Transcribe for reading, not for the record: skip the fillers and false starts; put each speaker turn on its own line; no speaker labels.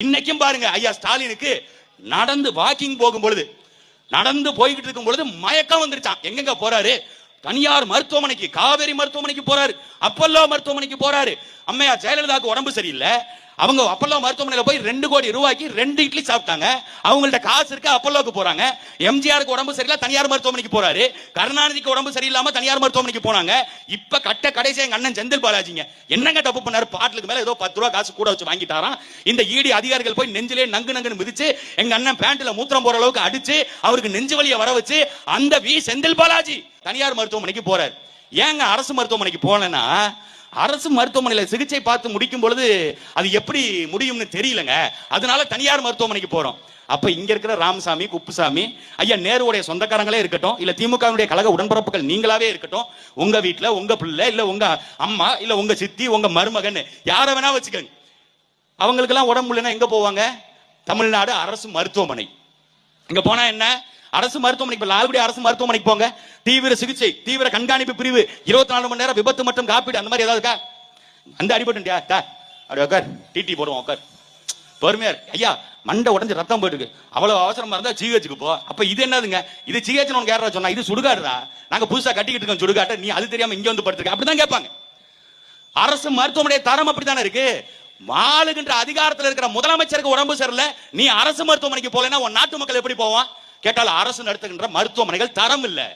இன்னைக்கும் பாருங்க ஐயா ஸ்டாலினுக்கு நடந்து வாக்கிங் போகும் பொழுது, நடந்து போய்கிட்டு இருக்கும் பொழுது மயக்கம் வந்துருச்சான். எங்கெங்க போறாரு? தனியார் மருத்துவமனைக்கு, காவேரி மருத்துவமனைக்கு போறாரு, அப்பல்லோ மருத்துவமனைக்கு போறாரு. அம்மையா ஜெயலலிதாவுக்கு உடம்பு சரியில்லை, அவங்க அப்பல்லோ மருத்துவமனையில போய் 2 கோடி ரூபாய்க்கு 2 இட்லி சாப்பிட்டாங்க. அவங்கள்ட்ட காசு இருக்கு, அப்பல்லோக்கு போறாங்க. எம்ஜிஆருக்கு உடம்பு சரியில்லை, தனியார் மருத்துவமனைக்கு போறாரு. கருணாநிதிக்கு உடம்பு சரியில்லாம தனியார் மருத்துவமனைக்கு போனாங்க. இப்ப கடைசியா எங்க அண்ணன் செந்தில் பாலாஜிங்க என்னங்க தப்பு பண்ணாரு? பாட்டிலுக்கு மேல ஏதோ 10 ரூபாய் காசு கூட வச்சு வாங்கிட்டாராம். இந்த ஈடி அதிகாரிகள் போய் நெஞ்சிலே நங்கு நங்குன்னு மிதிச்சு, எங்க அண்ணன் பேண்ட்ல மூத்திரம் போற அளவுக்கு அடிச்சு, அவருக்கு நெஞ்சு வலியை வர வச்சு, அந்த செந்தில் பாலாஜி தனியார் மருத்துவமனைக்கு போறாரு. ஏங்க அரசு மருத்துவமனைக்கு போனேன்னா, அரசு மருத்துவமனையில் சிகிச்சை பார்த்து முடிக்கும் பொழுது அது எப்படி முடியும்னு தெரியலங்க, அதனால தனியார் மருத்துவமனைக்கு போறோம். அப்ப இங்க இருக்கிற ராமசாமி, குப்புசாமி, ஐயா நேருடைய சொந்தக்காரங்களே இருக்கட்டும், இல்ல திமுகவுடைய கழக உடன்பிறப்புகள் நீங்களாவே இருக்கட்டும், உங்க வீட்டுல உங்க பிள்ளை, இல்ல உங்க அம்மா, இல்ல உங்க சித்தி, உங்க மருமகன், யார வேணா வச்சுக்கோங்க, அவங்களுக்கு எல்லாம் உடம்பு இல்லைன்னா எங்க போவாங்க? தமிழ்நாடு அரசு மருத்துவமனை. இங்க போனா என்ன? அரசு மருத்துவமனைக்கு. லால்குடி அரசு மருத்துவமனைக்கு போங்க, தீவிர சிகிச்சை, தீவிர கண்காணிப்பு பிரிவு, 24 மணி நேரம் விபத்து மற்றும் காப்பீடு, அந்த மாதிரி ஏதாவது இருக்கா? அந்த அடிபட்டுட்டியா அப்படி உட்கார், டிடி போடுவோம், உட்கார், பொறுமையா ஐயா மண்டை உடஞ்சு ரத்தம் போயிட்டு இருக்கு, அவ்வளவு அவசரமா இருந்தா ஜிஹெச்சுக்கு போ. அப்ப இது என்னதுங்க? இது ஜிஹெச் உனக்கு யாரா சொன்னா? இது சுடுகாடுடா, நாங்க புதுசா கட்டிக்கிட்டு இருக்கோம் சுடுகாட்டை, நீ அது தெரியாம இங்க வந்து படுத்துருக்க, அப்படிதான் கேட்பாங்க. அரசு மருத்துவமனை தரம் அப்படித்தானே இருக்கு. வாழுகின்ற அதிகாரத்தில் இருக்கிற முதலமைச்சருக்கு உடம்பு சரியில்லை, நீ அரசு மருத்துவமனைக்கு போலன்னா உன் நாட்டு மக்கள் எப்படி போவான்? கேட்டால் அரசு நடத்துகின்ற மருத்துவமனைகள் தரம் இல்லை.